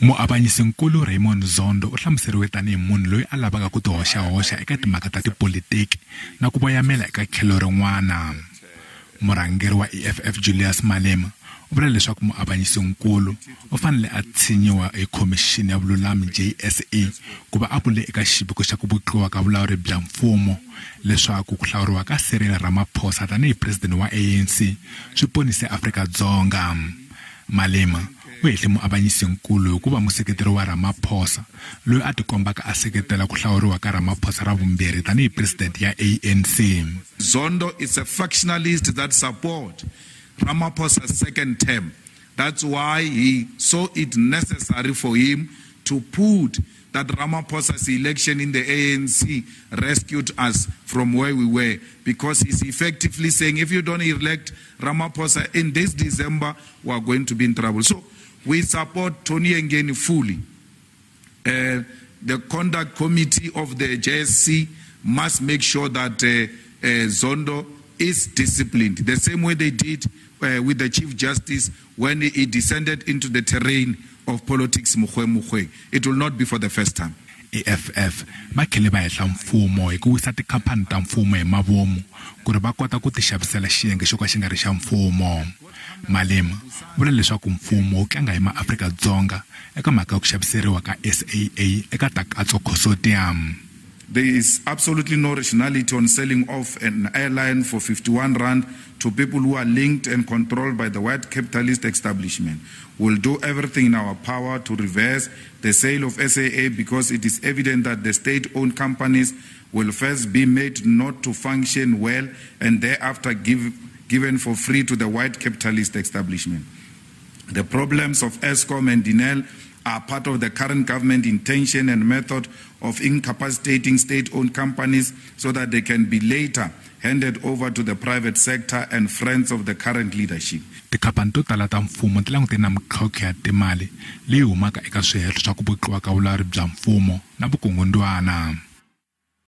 muavanyisinkulu Raymond Zondo u hlamuseriwe tanihi munhu loyi a lavaka ku tihoxa eka timhaka ta tipolitiki na ku voyamela eka tlhelo rin'wana. Murhangeri wa EFF Julius Malema u vula leswaku muavanyisinkulu u fanele a tshinyiwa ekhomixini ya vululami JSA ku va a vule eka xiviko xa ku buqiwa ka vulawuri bya mfumo leswaku ku hlawuriwa ka Cyril Ramaphosa tanihi president wa ANC swi ponise Afrika Dzonga. Malema u hehle muavanyisinkulu hikuva museketeri wa Ramaphosa loyi a tikombaka a seketela ku hlawuriwa ka Ramaphosa ra vumbirhi tanihi president ya ANC. Zondo is a factionalist that support Ramaphosa's second term. That's why he saw it necessary for him to put that Ramaphosa's election in the ANC rescued us from where we were, because he's effectively saying if you don't elect Ramaphosa in this December, we are going to be in trouble. So we support Tony Yengeni fully. The conduct committee of the JSC must make sure that Zondo is disciplined, the same way they did with the Chief Justice when he descended into the terrain of politics. It will not be for the first time. EFF makhele va hehla mfumo hi ku wisa tikhampani ta mfumo hi mavomu ku ri va kota ku tixavisela xiyenge xo ka xi nga ri xa mfumo. Malema vula leswaku mfumo wu tlanga hi maAfrika Dzonga eka mhaka ya ku xaviseriwa ka SAA eka takatso consortium. There is absolutely no rationality on selling off an airline for 51 rand to people who are linked and controlled by the white capitalist establishment. We'll do everything in our power to reverse the sale of SAA, because it is evident that the state-owned companies will first be made not to function well and thereafter given for free to the white capitalist establishment. The problems of Eskom and Dinel are part of the current government intention and method of incapacitating state-owned companies so that they can be later handed over to the private sector and friends of the current leadership. Tikhampani to tala ta mfumo ti langutene na mitlhontlho ya timali leyi humaka eka swihehlo swa ku buqiwa ka vulawuri bya mfumo na vukungundzwana.